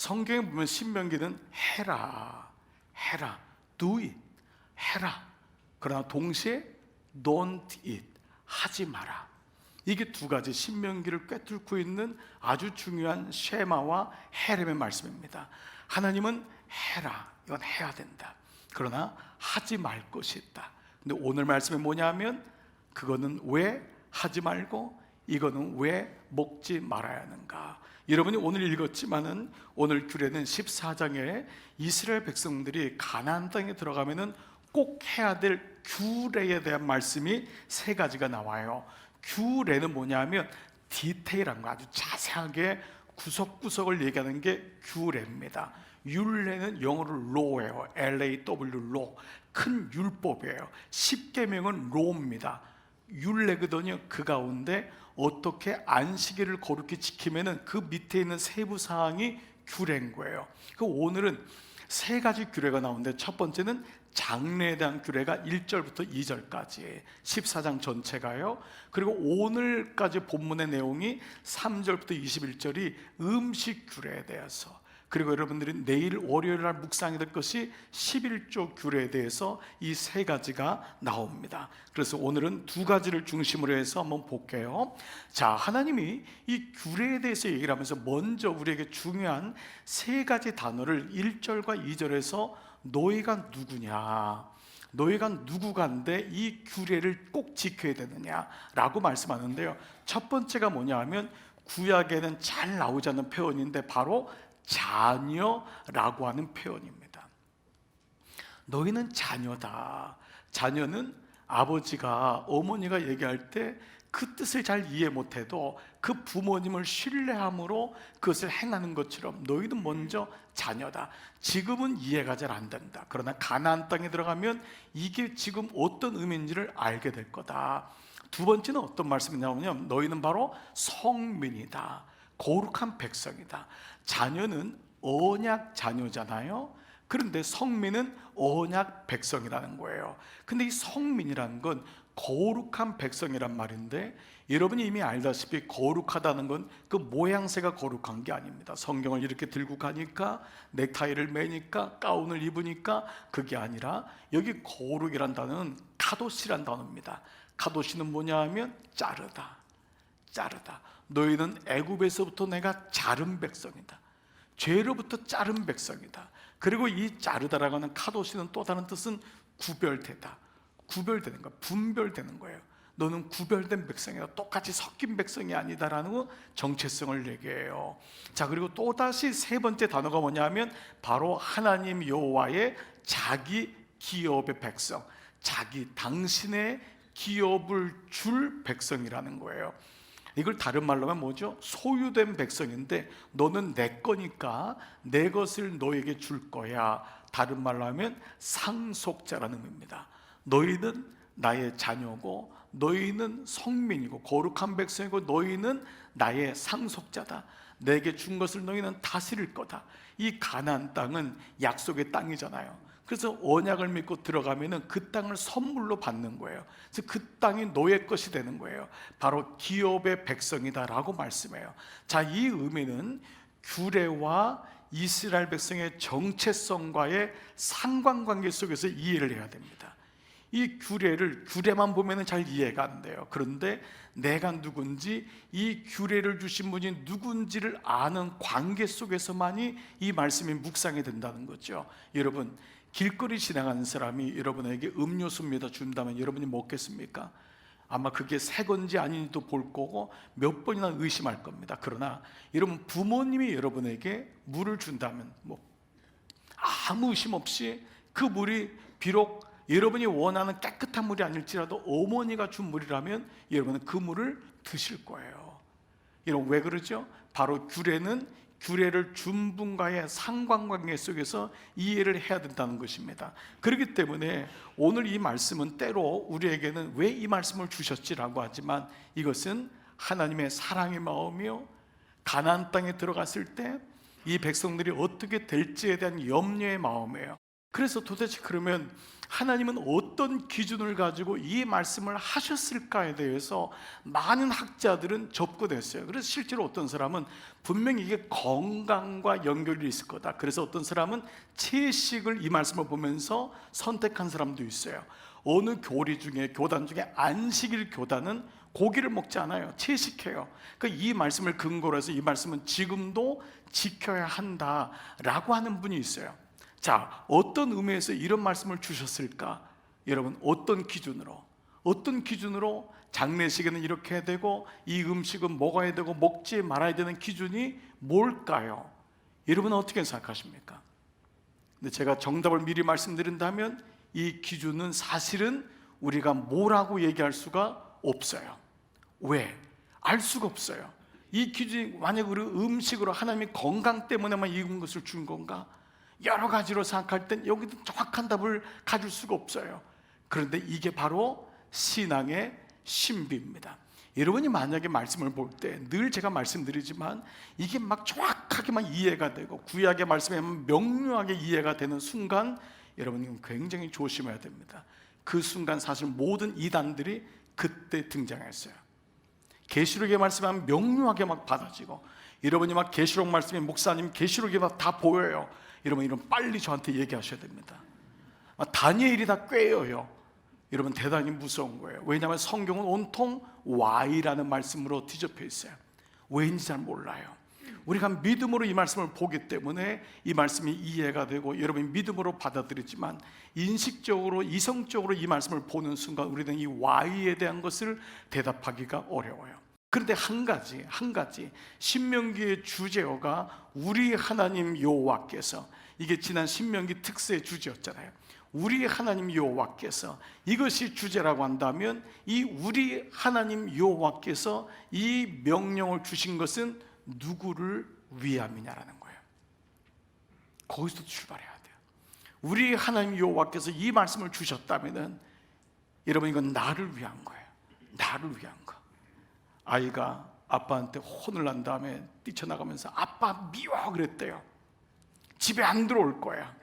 성경에 보면 신명기는 해라, 해라, do it, 해라. 그러나 동시에 don't it, 하지 마라. 이게 두 가지 신명기를 꿰뚫고 있는 아주 중요한 쉐마와 헤렘의 말씀입니다. 하나님은 해라, 이건 해야 된다. 그러나 하지 말 것이 있다. 근데 오늘 말씀이 뭐냐면 그거는 왜 하지 말고 이거는 왜 먹지 말아야 하는가. 여러분이 오늘 읽었지만은 오늘 규례는 14장에 이스라엘 백성들이 가나안 땅에 들어가면은 꼭 해야 될 규례에 대한 말씀이 세 가지가 나와요. 규례는 뭐냐면 디테일한 거, 아주 자세하게 구석구석을 얘기하는 게 규례입니다. 율례는 영어로 law예요. LAW law, 큰 율법이에요. 십계명은 law입니다. 율례거든요. 그 가운데 어떻게 안식일을 거룩히 지키면은 그 밑에 있는 세부 사항이 규례인 거예요. 그 오늘은 세 가지 규례가 나오는데 첫 번째는 장래에 대한 규례가 1절부터 2절까지 14장 전체가요. 그리고 오늘까지 본문의 내용이 3절부터 21절이 음식 규례에 대해서, 그리고 여러분들이 내일 월요일 날 묵상이 될 것이 11조 규례에 대해서 이 세 가지가 나옵니다. 그래서 오늘은 두 가지를 중심으로 해서 한번 볼게요. 자, 하나님이 이 규례에 대해서 얘기를 하면서 먼저 우리에게 중요한 세 가지 단어를 1절과 2절에서 너희가 누구냐, 너희가 누구간데 이 규례를 꼭 지켜야 되느냐라고 말씀하는데요. 첫 번째가 뭐냐 하면 구약에는 잘 나오지 않는 표현인데 바로 자녀라고 하는 표현입니다. 너희는 자녀다. 자녀는 아버지가 어머니가 얘기할 때 그 뜻을 잘 이해 못해도 그 부모님을 신뢰함으로 그것을 행하는 것처럼 너희는 먼저 자녀다. 지금은 이해가 잘 안 된다. 그러나 가나안 땅에 들어가면 이게 지금 어떤 의미인지를 알게 될 거다. 두 번째는 어떤 말씀이 나오냐면 너희는 바로 성민이다. 거룩한 백성이다. 자녀는 언약 자녀잖아요. 그런데 성민은 언약 백성이라는 거예요. 근데 이 성민이라는 건 거룩한 백성이란 말인데, 여러분이 이미 알다시피 거룩하다는 건 그 모양새가 거룩한 게 아닙니다. 성경을 이렇게 들고 가니까, 넥타이를 매니까, 가운을 입으니까 그게 아니라 여기 거룩이란 단어는 카도시란 단어입니다. 카도시는 뭐냐 하면 자르다, 자르다. 너희는 애굽에서부터 내가 자른 백성이다. 죄로부터 자른 백성이다. 그리고 이 자르다라고 하는 카도시는 또 다른 뜻은 구별되다, 구별되는 거, 분별되는 거예요. 너는 구별된 백성이다. 똑같이 섞인 백성이 아니다라는 정체성을 얘기해요. 자, 그리고 또다시 세 번째 단어가 뭐냐면 바로 하나님 여호와의 자기 기업의 백성, 자기 당신의 기업을 줄 백성이라는 거예요. 이걸 다른 말로 하면 뭐죠? 소유된 백성인데 너는 내 거니까 내 것을 너에게 줄 거야. 다른 말로 하면 상속자라는 의미입니다. 너희는 나의 자녀고 너희는 성민이고 거룩한 백성이고 너희는 나의 상속자다. 내게 준 것을 너희는 다스릴 거다. 이 가나안 땅은 약속의 땅이잖아요. 그래서 언약을 믿고 들어가면은 그 땅을 선물로 받는 거예요. 그래서 그 땅이 너의 것이 되는 거예요. 바로 기업의 백성이다라고 말씀해요. 자, 이 의미는 규례와 이스라엘 백성의 정체성과의 상관관계 속에서 이해를 해야 됩니다. 이 규례만 보면은 잘 이해가 안 돼요. 그런데 내가 누군지, 이 규례를 주신 분이 누군지를 아는 관계 속에서만이 이 말씀이 묵상이 된다는 거죠. 여러분, 길거리 지나가는 사람이 여러분에게 음료수입니다 준다면 여러분이 먹겠습니까? 아마 그게 새 건지 아닌지도 볼 거고 몇 번이나 의심할 겁니다. 그러나 여러분, 부모님이 여러분에게 물을 준다면 아무 의심 없이 그 물이 비록 여러분이 원하는 깨끗한 물이 아닐지라도 어머니가 준 물이라면 여러분은 그 물을 드실 거예요. 여러분, 왜 그러죠? 바로 규례를 준 분과의 상관관계 속에서 이해를 해야 된다는 것입니다. 그렇기 때문에 오늘 이 말씀은 때로 우리에게는 왜 이 말씀을 주셨지라고 하지만 이것은 하나님의 사랑의 마음이요, 가나안 땅에 들어갔을 때 이 백성들이 어떻게 될지에 대한 염려의 마음이에요. 그래서 도대체 그러면 하나님은 어떤 기준을 가지고 이 말씀을 하셨을까에 대해서 많은 학자들은 접근했어요. 그래서 실제로 어떤 사람은 분명히 이게 건강과 연결이 있을 거다, 그래서 어떤 사람은 채식을 이 말씀을 보면서 선택한 사람도 있어요. 어느 교리 중에, 교단 중에 안식일 교단은 고기를 먹지 않아요. 채식해요. 그러니까 이 말씀을 근거로 해서 이 말씀은 지금도 지켜야 한다라고 하는 분이 있어요. 자, 어떤 의미에서 이런 말씀을 주셨을까? 여러분, 어떤 기준으로 장례식에는 이렇게 해야 되고 이 음식은 먹어야 되고 먹지 말아야 되는 기준이 뭘까요? 여러분은 어떻게 생각하십니까? 근데 제가 정답을 미리 말씀드린다면 이 기준은 사실은 우리가 뭐라고 얘기할 수가 없어요. 왜? 알 수가 없어요. 이 기준이 만약 우리 음식으로 하나님이 건강 때문에만 이은 것을 준 건가? 여러 가지로 생각할 땐 여기도 정확한 답을 가질 수가 없어요. 그런데 이게 바로 신앙의 신비입니다. 여러분이 만약에 말씀을 볼 때 늘 제가 말씀드리지만 이게 막 정확하게만 이해가 되고 구약의 말씀에 명료하게 이해가 되는 순간 여러분은 굉장히 조심해야 됩니다. 그 순간 사실 모든 이단들이 그때 등장했어요. 계시록의 말씀이 명료하게 막 받아지고, 여러분이 막 계시록 말씀에 목사님 계시록이 막 다 보여요. 여러분 이런 빨리 저한테 얘기하셔야 됩니다. 다니엘이 다 꿰어요. 여러분 대단히 무서운 거예요. 왜냐하면 성경은 온통 Y라는 말씀으로 뒤덮여 있어요. 왜인지 잘 몰라요. 우리가 믿음으로 이 말씀을 보기 때문에 이 말씀이 이해가 되고 여러분이 믿음으로 받아들이지만 인식적으로, 이성적으로 이 말씀을 보는 순간 우리는 이 Y에 대한 것을 대답하기가 어려워요. 그런데 한 가지 신명기의 주제어가 우리 하나님 여호와께서, 이게 지난 신명기 특세의 주제였잖아요. 우리 하나님 여호와께서, 이것이 주제라고 한다면 이 우리 하나님 여호와께서 이 명령을 주신 것은 누구를 위함이냐라는 거예요. 거기서 출발해야 돼요. 우리 하나님 여호와께서 이 말씀을 주셨다면은 여러분 이건 나를 위한 거예요. 나를 위한 거. 아이가 아빠한테 혼을 난 다음에 뛰쳐나가면서 아빠 미워 그랬대요. 집에 안 들어올 거야.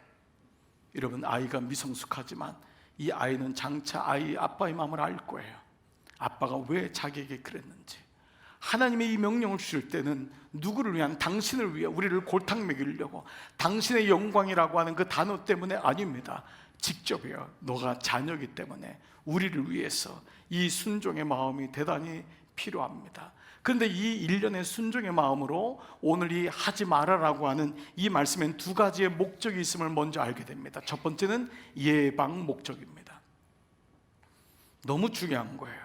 여러분 아이가 미성숙하지만 이 아이는 장차 아빠의 마음을 알 거예요. 아빠가 왜 자기에게 그랬는지. 하나님의 이 명령을 주실 때는 누구를 위한, 당신을 위해, 우리를 골탕 먹이려고, 당신의 영광이라고 하는 그 단어 때문에 아닙니다. 직접이요. 너가 자녀이기 때문에 우리를 위해서 이 순종의 마음이 대단히 필요합니다. 그런데 이 일련의 순종의 마음으로 오늘 이 하지 말아라고 하는 이 말씀엔 두 가지의 목적이 있음을 먼저 알게 됩니다. 첫 번째는 예방 목적입니다. 너무 중요한 거예요.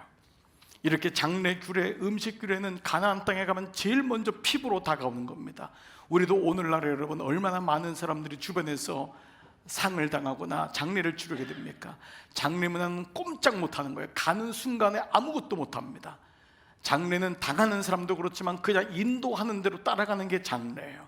이렇게 장례 규례, 음식 규례는 가나안 땅에 가면 제일 먼저 피부로 다가오는 겁니다. 우리도 오늘날 여러분 얼마나 많은 사람들이 주변에서 상을 당하거나 장례를 치르게 됩니까? 장례 문화는 꼼짝 못하는 거예요. 가는 순간에 아무것도 못합니다. 장례는 당하는 사람도 그렇지만 그냥 인도하는 대로 따라가는 게 장례예요.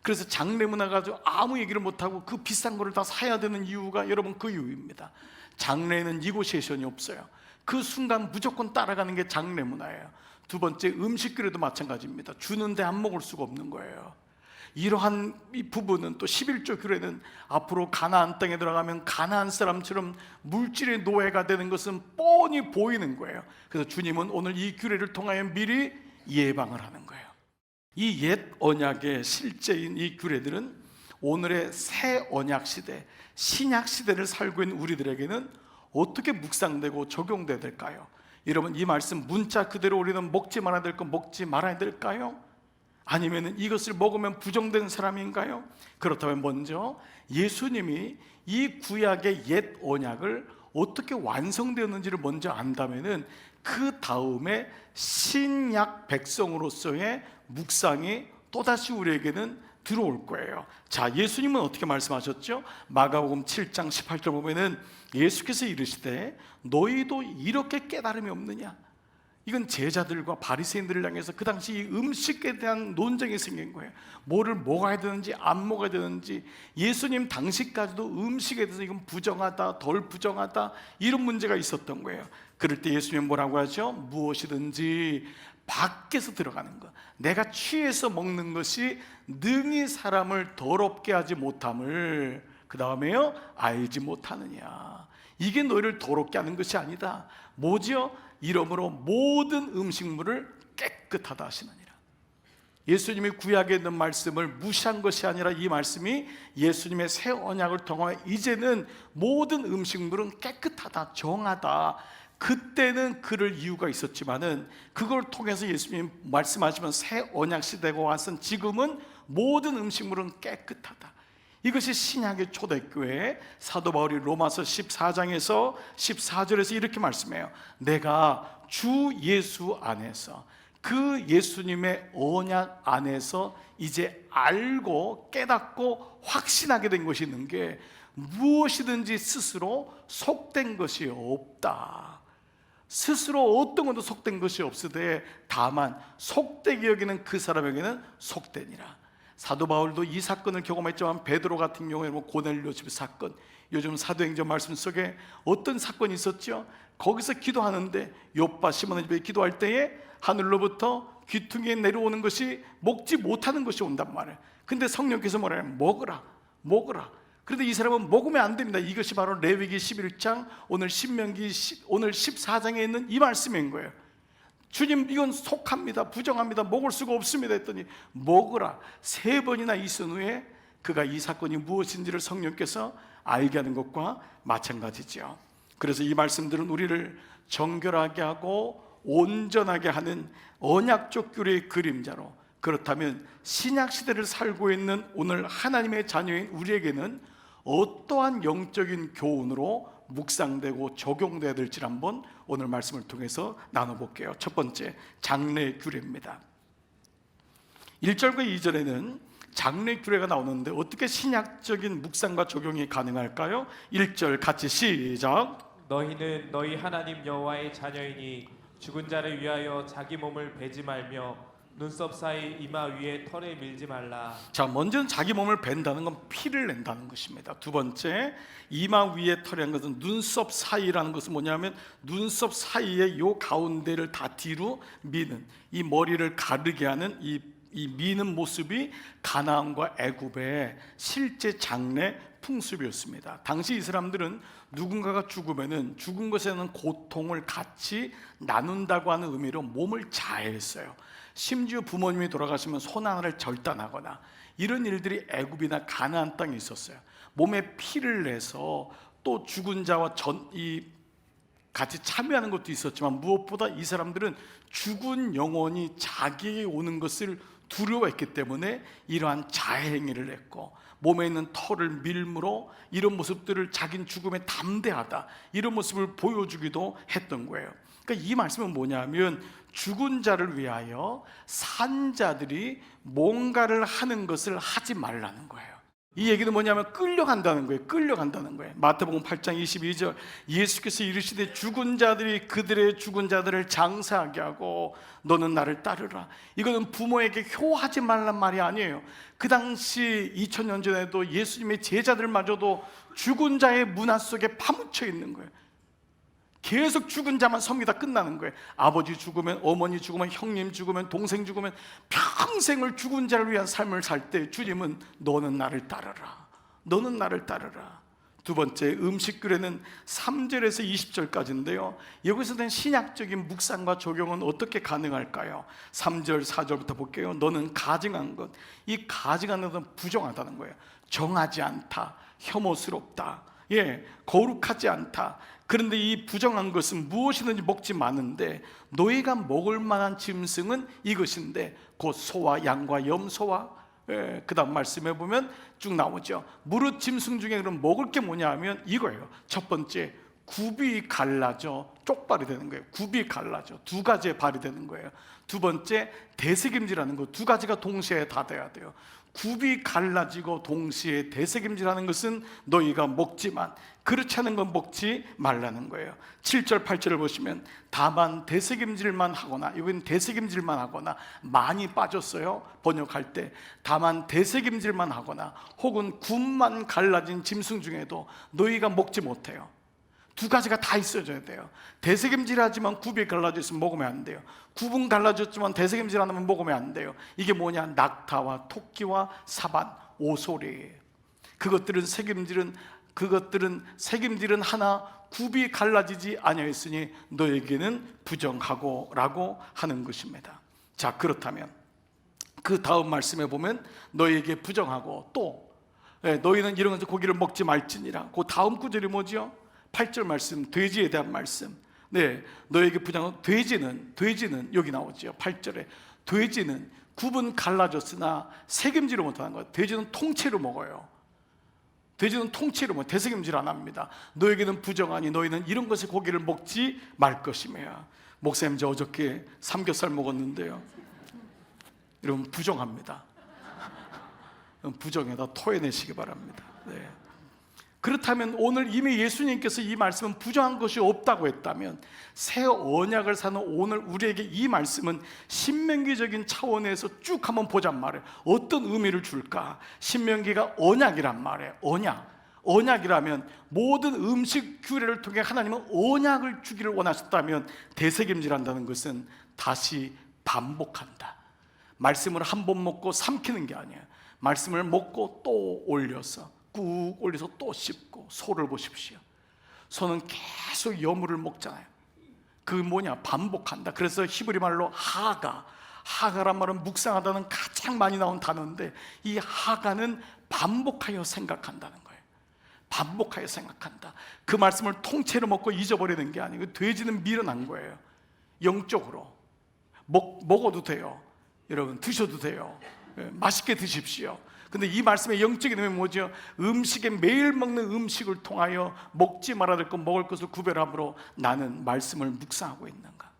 그래서 장례 문화 가지고 아무 얘기를 못하고 그 비싼 거를 다 사야 되는 이유가 여러분 그 이유입니다. 장례에는 니고시에이션이 없어요. 그 순간 무조건 따라가는 게 장례 문화예요. 두 번째, 음식 규례도 마찬가지입니다. 주는데 안 먹을 수가 없는 거예요. 이러한 이 부분은 또 11조 규례는 앞으로 가나안 땅에 들어가면 가나안 사람처럼 물질의 노예가 되는 것은 뻔히 보이는 거예요. 그래서 주님은 오늘 이 규례를 통하여 미리 예방을 하는 거예요. 이 옛 언약의 실제인 이 규례들은 오늘의 새 언약 시대, 신약 시대를 살고 있는 우리들에게는 어떻게 묵상되고 적용돼야 될까요? 여러분 이 말씀 문자 그대로 우리는 먹지 말아야 될 거 먹지 말아야 될까요? 아니면 이것을 먹으면 부정된 사람인가요? 그렇다면 먼저 예수님이 이 구약의 옛 언약을 어떻게 완성되었는지를 먼저 안다면은 그 다음에 신약 백성으로서의 묵상이 또다시 우리에게는 들어올 거예요. 자, 예수님은 어떻게 말씀하셨죠? 마가복음 7장 18절 보면은 예수께서 이르시되 너희도 이렇게 깨달음이 없느냐? 이건 제자들과 바리새인들을 향해서 그 당시 이 음식에 대한 논쟁이 생긴 거예요. 뭐를 먹어야 되는지 안 먹어야 되는지. 예수님 당시까지도 음식에 대해서 이건 부정하다, 덜 부정하다 이런 문제가 있었던 거예요. 그럴 때 예수님 뭐라고 하죠? 무엇이든지 밖에서 들어가는 것, 내가 취해서 먹는 것이 능히 사람을 더럽게 하지 못함을, 그 다음에요, 알지 못하느냐. 이게 너희를 더럽게 하는 것이 아니다. 뭐지요? 이러므로 모든 음식물을 깨끗하다 하시느니라. 예수님이 구약에 있는 말씀을 무시한 것이 아니라 이 말씀이 예수님의 새 언약을 통하여 이제는 모든 음식물은 깨끗하다, 정하다. 그때는 그럴 이유가 있었지만은 그걸 통해서 예수님 말씀하시면 새 언약 시대가 와서 지금은 모든 음식물은 깨끗하다. 이것이 신약의 초대교회 사도 바울이 로마서 14장에서 14절에서 이렇게 말씀해요. 내가 주 예수 안에서, 그 예수님의 언약 안에서 이제 알고 깨닫고 확신하게 된 것이 있는 게 무엇이든지 스스로 속된 것이 없다. 스스로 어떤 것도 속된 것이 없으되 다만 속되게 여기는 그 사람에게는 속되니라. 사도 바울도 이 사건을 경험했지만 베드로 같은 경우에 고넬료 집 사건, 요즘 사도행전 말씀 속에 어떤 사건이 있었죠? 거기서 기도하는데 요빠 시몬의 집에 기도할 때에 하늘로부터 귀퉁이에 내려오는 것이 먹지 못하는 것이 온단 말이에요. 근데 성령께서 뭐래요? 먹으라, 먹으라. 그런데 이 사람은 먹으면 안 됩니다. 이것이 바로 레위기 11장, 오늘 신명기 오늘 14장에 있는 이 말씀인 거예요. 주님, 이건 속합니다, 부정합니다, 먹을 수가 없습니다 했더니 먹으라. 3번이나 있은 후에 그가 이 사건이 무엇인지를 성령께서 알게 하는 것과 마찬가지죠. 그래서 이 말씀들은 우리를 정결하게 하고 온전하게 하는 언약적 교리의 그림자로, 그렇다면 신약시대를 살고 있는 오늘 하나님의 자녀인 우리에게는 어떠한 영적인 교훈으로 묵상되고 적용되어야 될지 한번 오늘 말씀을 통해서 나눠볼게요. 첫 번째, 장래 규례입니다. 1절과 2절에는 장래 규례가 나오는데 어떻게 신약적인 묵상과 적용이 가능할까요? 1절 같이 시작. 너희는 너희 하나님 여호와의 자녀이니 죽은 자를 위하여 자기 몸을 베지 말며 눈썹 사이 이마 위에 털에 밀지 말라. 자, 먼저는 자기 몸을 벤다는 건 피를 낸다는 것입니다. 두 번째, 이마 위에 털이라는 것은 눈썹 사이라는 것은 뭐냐면 눈썹 사이에 요 가운데를 다 뒤로 미는, 이 머리를 가르게 하는 이 미는 모습이 가나안과 애굽의 실제 장래 풍습이었습니다. 당시 이 사람들은 누군가가 죽으면은 죽은 것에는 고통을 같이 나눈다고 하는 의미로 몸을 자해했어요. 심지어 부모님이 돌아가시면 손 하나를 절단하거나 이런 일들이 애굽이나 가나안 땅에 있었어요. 몸에 피를 내서 또 죽은 자와 같이 참여하는 것도 있었지만 무엇보다 이 사람들은 죽은 영혼이 자기에게 오는 것을 두려워했기 때문에 이러한 자해 행위를 했고, 몸에 있는 털을 밀므로 이런 모습들을 자기는 죽음에 담대하다, 이런 모습을 보여주기도 했던 거예요. 그러니까 이 말씀은 뭐냐면 죽은 자를 위하여 산 자들이 뭔가를 하는 것을 하지 말라는 거예요. 이 얘기는 뭐냐면 끌려간다는 거예요. 끌려간다는 거예요. 마태복음 8장 22절, 예수께서 이르시되 죽은 자들이 그들의 죽은 자들을 장사하게 하고 너는 나를 따르라. 이거는 부모에게 효하지 말란 말이 아니에요. 그 당시 2000년 전에도 예수님의 제자들마저도 죽은 자의 문화 속에 파묻혀 있는 거예요. 계속 죽은 자만 섬기다 끝나는 거예요. 아버지 죽으면, 어머니 죽으면, 형님 죽으면, 동생 죽으면 평생을 죽은 자를 위한 삶을 살 때 주님은 너는 나를 따르라, 너는 나를 따르라. 두 번째, 음식 규례는 3절에서 20절까지인데요 여기서 된 신약적인 묵상과 적용은 어떻게 가능할까요? 3절 4절부터 볼게요. 너는 가증한 것, 이 가증한 것은 부정하다는 거예요. 정하지 않다, 혐오스럽다, 거룩하지 않다. 그런데 이 부정한 것은 무엇이든지 먹지 마는데 너희가 먹을 만한 짐승은 이것인데 곧 소와 양과 염소와, 그 다음 말씀해 보면 쭉 나오죠. 무릇 짐승 중에 그럼 먹을 게 뭐냐 하면 이거예요. 첫 번째, 굽이 갈라져 쪽발이 되는 거예요. 굽이 갈라져 두 가지의 발이 되는 거예요. 두 번째, 대세김질하는 거, 두 가지가 동시에 다 돼야 돼요. 굽이 갈라지고 동시에 대세김질하는 것은 너희가 먹지만 그렇지 않은 건 먹지 말라는 거예요. 7절 8절을 보시면 다만 대세김질만 하거나, 여기는 대세김질만 하거나, 많이 빠졌어요 번역할 때. 다만 대세김질만 하거나 혹은 굽만 갈라진 짐승 중에도 너희가 먹지 못해요. 두 가지가 다 있어줘야 돼요. 대세김질하지만 굽이 갈라져 있으면 먹으면 안 돼요. 굽은 갈라졌지만 대세김질 안 하면 먹으면 안 돼요. 이게 뭐냐? 낙타와 토끼와 사반, 오소리. 그것들은 책임질은 하나 굽이 갈라지지 아니하였으니 너에게는 부정하고 라고 하는 것입니다. 자, 그렇다면 그 다음 말씀에 보면 너에게 부정하고 또 너희는 이런 고기를 먹지 말지니라. 그 다음 구절이 뭐죠? 8절 말씀, 돼지에 대한 말씀. 네, 너에게 부정하고 돼지는 여기 나오죠. 8절에 돼지는 굽은 갈라졌으나 책임지를 못하는 거예요. 돼지는 통째로 먹어요. 돼지는 통째로 되새김질 안 합니다. 너에게는 부정하니 너희는 이런 것의 고기를 먹지 말 것이며. 목사님, 저 어저께 삼겹살 먹었는데요, 여러분 부정합니다. 부정에다 토해내시기 바랍니다. 네. 그렇다면 오늘 이미 예수님께서 이 말씀은 부정한 것이 없다고 했다면 새 언약을 사는 오늘 우리에게 이 말씀은 신명기적인 차원에서 쭉 한번 보잔 말이에요. 어떤 의미를 줄까? 신명기가 언약이란 말이에요. 언약이라면 모든 음식 규례를 통해 하나님은 언약을 주기를 원하셨다면 되새김질한다는 것은 다시 반복한다. 말씀을 한 번 먹고 삼키는 게 아니에요. 말씀을 먹고 또 올려서 꾹 올려서 또 씹고. 소를 보십시오. 소는 계속 여물을 먹잖아요. 그 뭐냐? 반복한다. 그래서 히브리 말로 하가란 말은 묵상하다는 가장 많이 나온 단어인데 이 하가는 반복하여 생각한다는 거예요. 반복하여 생각한다. 그 말씀을 통째로 먹고 잊어버리는 게 아니고 돼지는 밀어난 거예요. 영적으로 먹어도 돼요. 여러분 드셔도 돼요. 맛있게 드십시오. 근데 이 말씀의 영적인 의미는 뭐죠? 음식에 매일 먹는 음식을 통하여 먹지 말아야 될 것, 먹을 것을 구별함으로 나는 말씀을 묵상하고 있는가?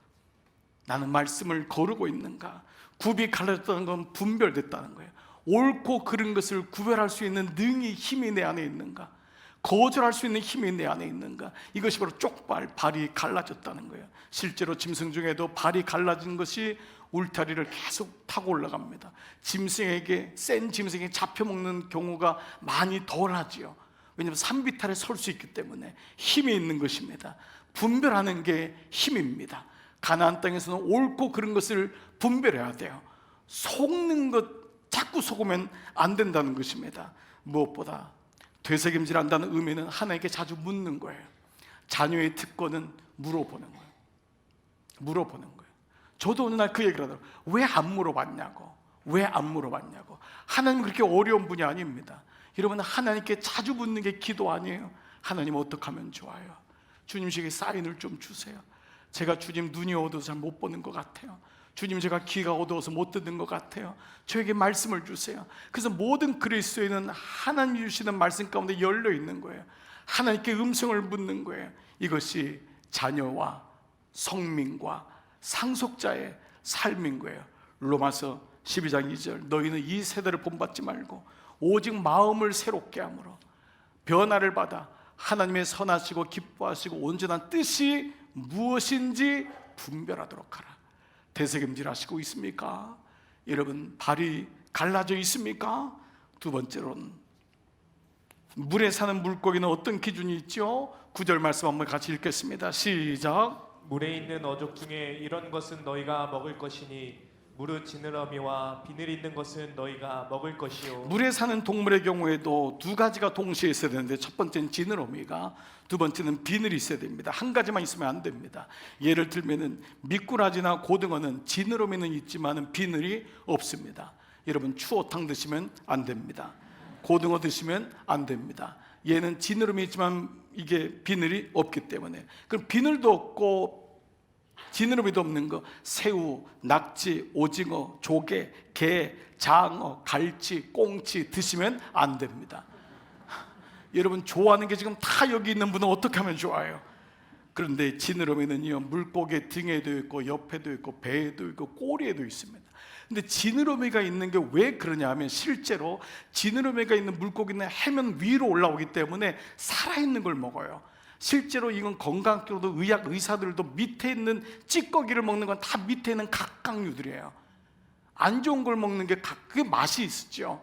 나는 말씀을 거르고 있는가? 굽이 갈라졌다는 건 분별됐다는 거예요. 옳고 그른 것을 구별할 수 있는 능히 힘이 내 안에 있는가? 거절할 수 있는 힘이 내 안에 있는가? 이것이 바로 발이 갈라졌다는 거예요. 실제로 짐승 중에도 발이 갈라진 것이 울타리를 계속 타고 올라갑니다. 센 짐승에게 잡혀먹는 경우가 많이 덜하지요. 왜냐하면 산비탈에 설 수 있기 때문에 힘이 있는 것입니다. 분별하는 게 힘입니다. 가나안 땅에서는 옳고 그른 것을 분별해야 돼요. 속는 것 자꾸 속으면 안 된다는 것입니다. 무엇보다 되새김질한다는 의미는 하나님께 자주 묻는 거예요. 자녀의 특권은 물어보는 거예요. 저도 어느 날 그 얘기를 하더라고요. 왜 안 물어봤냐고. 하나님은 그렇게 어려운 분이 아닙니다. 여러분, 하나님께 자주 묻는 게 기도 아니에요? 하나님 어떻게 하면 좋아요? 주님, 제게 사인을 좀 주세요. 제가 주님 눈이 어두워서 잘 못 보는 것 같아요. 주님, 제가 귀가 어두워서 못 듣는 것 같아요. 저에게 말씀을 주세요. 그래서 모든 그리스도인은 하나님 주시는 말씀 가운데 열려 있는 거예요. 하나님께 음성을 묻는 거예요. 이것이 자녀와 성민과 상속자의 삶인 거예요. 로마서 12장 2절, 너희는 이 세대를 본받지 말고 오직 마음을 새롭게 함으로 변화를 받아 하나님의 선하시고 기뻐하시고 온전한 뜻이 무엇인지 분별하도록 하라. 되새김질 하시고 있습니까? 여러분, 발이 갈라져 있습니까? 두 번째로는 물에 사는 물고기는 어떤 기준이 있죠? 9절 말씀 한번 같이 읽겠습니다. 시작. 물에 있는 어족 중에 이런 것은 너희가 먹을 것이니 무릇 지느러미와 비늘 있는 것은 너희가 먹을 것이요. 물에 사는 동물의 경우에도 두 가지가 동시에 있어야 되는데 첫 번째는 지느러미가, 두 번째는 비늘이 있어야 됩니다. 한 가지만 있으면 안 됩니다. 예를 들면은 미꾸라지나 고등어는 지느러미는 있지만은 비늘이 없습니다. 여러분, 추어탕 드시면 안 됩니다. 고등어 드시면 안 됩니다. 얘는 지느러미 있지만 이게 비늘이 없기 때문에. 그럼 비늘도 없고 지느러미도 없는 거, 새우, 낙지, 오징어, 조개, 게, 장어, 갈치, 꽁치 드시면 안 됩니다. 여러분, 좋아하는 게 지금 다 여기 있는 분은 어떻게 하면 좋아요? 그런데 지느러미는요, 물고기 등에도 있고 옆에도 있고 배에도 있고 꼬리에도 있습니다. 근데 지느러미가 있는 게 왜 그러냐 하면 실제로 지느러미가 있는 물고기는 해면 위로 올라오기 때문에 살아있는 걸 먹어요. 실제로 이건 건강학적으로도 의사들도 밑에 있는 찌꺼기를 먹는 건 다 밑에 있는 각각류들이에요. 안 좋은 걸 먹는 게 그게 맛이 있죠.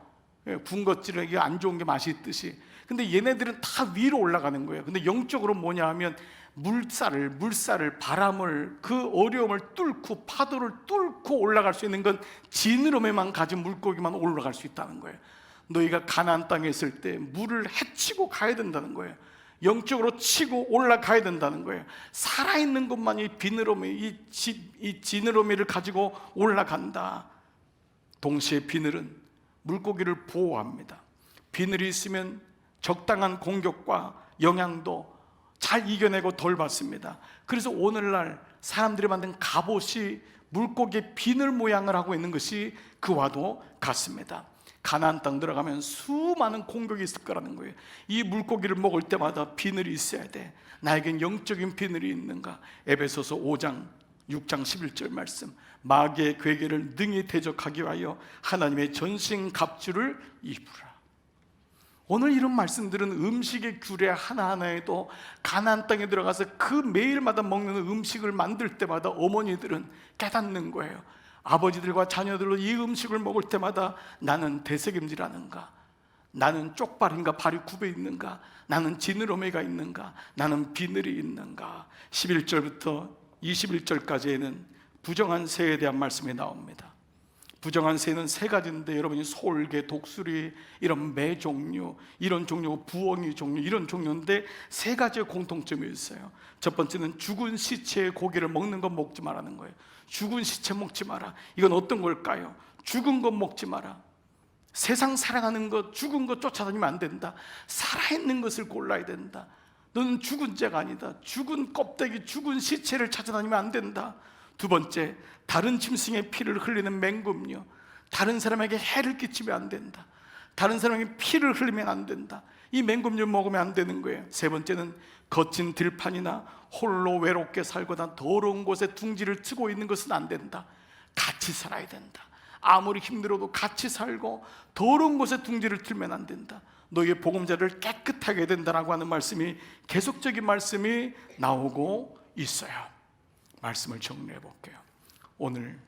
군것질은 이게 안 좋은 게 맛이 있듯이. 근데 얘네들은 다 위로 올라가는 거예요. 근데 영적으로 뭐냐 하면 물살을 바람을, 그 어려움을 뚫고 파도를 뚫고 올라갈 수 있는 건 지느러미만 가진 물고기만 올라갈 수 있다는 거예요. 너희가 가나안 땅에 있을 때 물을 헤치고 가야 된다는 거예요. 영적으로 치고 올라가야 된다는 거예요. 살아있는 것만이 비늘어미, 이 지느러미를 가지고 올라간다. 동시에 비늘은 물고기를 보호합니다. 비늘이 있으면 적당한 공격과 영향도 잘 이겨내고 덜 받습니다. 그래서 오늘날 사람들이 만든 갑옷이 물고기의 비늘 모양을 하고 있는 것이 그와도 같습니다. 가나안 땅 들어가면 수많은 공격이 있을 거라는 거예요. 이 물고기를 먹을 때마다 비늘이 있어야 돼. 나에겐 영적인 비늘이 있는가? 에베소서 5장 6장 11절 말씀, 마귀의 괴계를 능히 대적하기 위하여 하나님의 전신 갑주를 입으라. 오늘 이런 말씀들은 음식의 규례 하나하나에도 가나안 땅에 들어가서 그 매일마다 먹는 음식을 만들 때마다 어머니들은 깨닫는 거예요. 아버지들과 자녀들로 이 음식을 먹을 때마다 나는 대책임지라는가? 나는 쪽발인가 발이 굽어 있는가? 나는 지느러미가 있는가? 나는 비늘이 있는가? 11절부터 21절까지에는 부정한 새에 대한 말씀이 나옵니다. 부정한 새는 세 가지인데 여러분이 솔개, 독수리, 이런 매 종류, 이런 종류, 부엉이 종류, 이런 종류인데 세 가지의 공통점이 있어요. 첫 번째는 죽은 시체의 고기를 먹는 건 먹지 말라는 거예요. 죽은 시체 먹지 마라. 이건 어떤 걸까요? 죽은 것 먹지 마라. 세상 사랑하는 것, 죽은 것 쫓아다니면 안 된다. 살아있는 것을 골라야 된다. 너는 죽은 자가 아니다. 죽은 껍데기, 죽은 시체를 찾아다니면 안 된다. 두 번째, 다른 짐승의 피를 흘리는 맹금류, 다른 사람에게 해를 끼치면 안 된다. 다른 사람에게 피를 흘리면 안 된다. 이 맹금류 먹으면 안 되는 거예요. 세 번째는 거친 들판이나 홀로 외롭게 살거나 더러운 곳에 둥지를 트고 있는 것은 안 된다. 같이 살아야 된다. 아무리 힘들어도 같이 살고 더러운 곳에 둥지를 틀면 안 된다. 너희의 보금자리를 깨끗하게 해야 된다라고 하는 말씀이, 계속적인 말씀이 나오고 있어요. 말씀을 정리해 볼게요. 오늘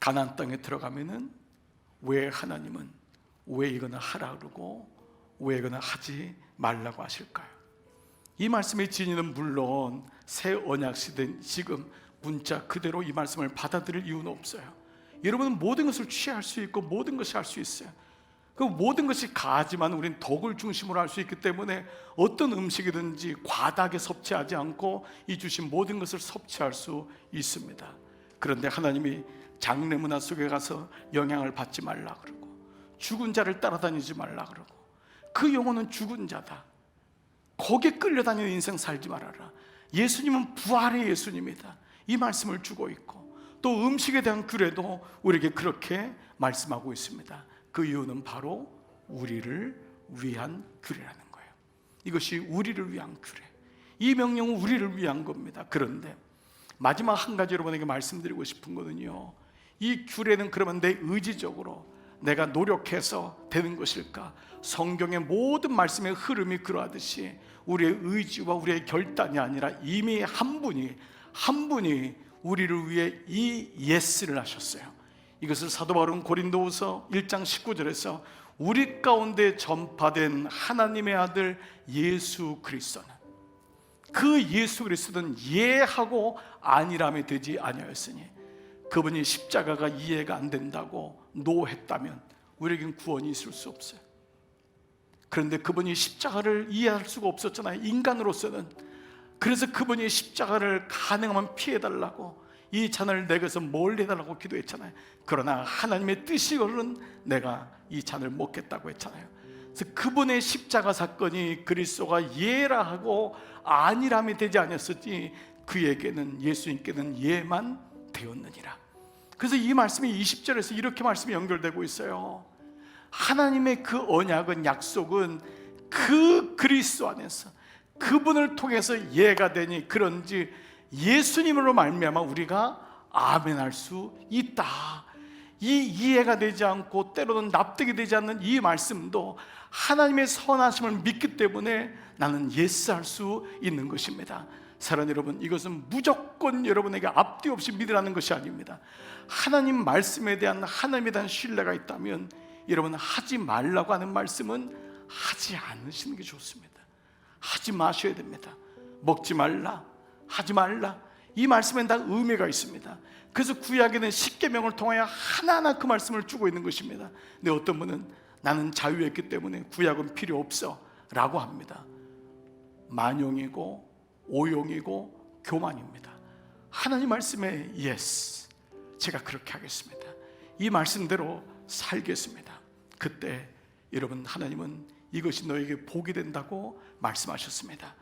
가나안 땅에 들어가면은 왜 하나님은 왜 이거는 하라 그러고 왜 이거는 하지 말라고 하실까요? 이 말씀의 진리는 물론 새 언약 시대 지금 문자 그대로 이 말씀을 받아들일 이유는 없어요. 여러분은 모든 것을 취할 수 있고 모든 것이 할 수 있어요. 그 모든 것이 가하지만 우리는 덕을 중심으로 할 수 있기 때문에 어떤 음식이든지 과다하게 섭취하지 않고 이 주신 모든 것을 섭취할 수 있습니다. 그런데 하나님이 장래 문화 속에 가서 영향을 받지 말라 그러고 죽은 자를 따라다니지 말라 그러고 그 영혼은 죽은 자다. 거기에 끌려다니는 인생 살지 말아라. 예수님은 부활의 예수님이다. 이 말씀을 주고 있고 또 음식에 대한 규례도 우리에게 그렇게 말씀하고 있습니다. 그 이유는 바로 우리를 위한 규례라는 거예요. 이것이 우리를 위한 규례. 이 명령은 우리를 위한 겁니다. 그런데 마지막 한 가지 여러분에게 말씀드리고 싶은 거는요, 이 규례는 그러면 내 의지적으로 내가 노력해서 되는 것일까? 성경의 모든 말씀의 흐름이 그러하듯이 우리의 의지와 우리의 결단이 아니라 이미 한 분이 우리를 위해 이 예스를 하셨어요. 이것을 사도 바울은 고린도후서 1장 19절에서 우리 가운데 전파된 하나님의 아들 예수 그리스도는, 그 예수 그리스도는 예하고 아니람이 되지 아니하였으니, 그분이 십자가가 이해가 안 된다고 노했다면 우리에겐 구원이 있을 수 없어요. 그런데 그분이 십자가를 이해할 수가 없었잖아요, 인간으로서는. 그래서 그분이 십자가를 가능하면 피해달라고, 이 잔을 내게서 멀리 해달라고 기도했잖아요. 그러나 하나님의 뜻이거든 내가 이 잔을 먹겠다고 했잖아요. 그래서 그분의 십자가 사건이 그리스도가 예라 하고 아니람이 되지 않았었지, 그에게는, 예수님께는 예만 되었느니라. 그래서 이 말씀이 20절에서 이렇게 말씀이 연결되고 있어요. 하나님의 그 언약은, 약속은 그 그리스도 안에서 그분을 통해서 예가 되니 그런지 예수님으로 말미암아 우리가 아멘할 수 있다. 이 이해가 되지 않고 때로는 납득이 되지 않는 이 말씀도 하나님의 선하심을 믿기 때문에 나는 예스할 수 있는 것입니다. 사랑하는 여러분, 이것은 무조건 여러분에게 앞뒤 없이 믿으라는 것이 아닙니다. 하나님 말씀에 대한, 하나님에 대한 신뢰가 있다면 여러분, 하지 말라고 하는 말씀은 하지 않으시는 게 좋습니다. 하지 마셔야 됩니다. 먹지 말라, 하지 말라, 이 말씀엔 다 의미가 있습니다. 그래서 구약에는 십계명을 통하여 하나하나 그 말씀을 주고 있는 것입니다. 근데 어떤 분은 나는 자유했기 때문에 구약은 필요 없어 라고 합니다. 만용이고 오용이고 교만입니다. 하나님 말씀에 예스, 제가 그렇게 하겠습니다. 이 말씀대로 살겠습니다. 그때 여러분, 하나님은 이것이 너에게 복이 된다고 말씀하셨습니다.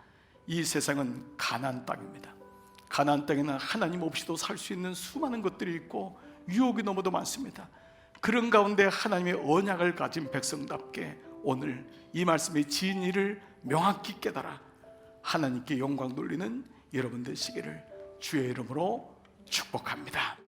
이 세상은 가나안 땅입니다. 가나안 땅에는 하나님 없이도 살 수 있는 수많은 것들이 있고 유혹이 너무도 많습니다. 그런 가운데 하나님의 언약을 가진 백성답게 오늘 이 말씀의 진리를 명확히 깨달아 하나님께 영광 돌리는 여러분 되시기를 주의 이름으로 축복합니다.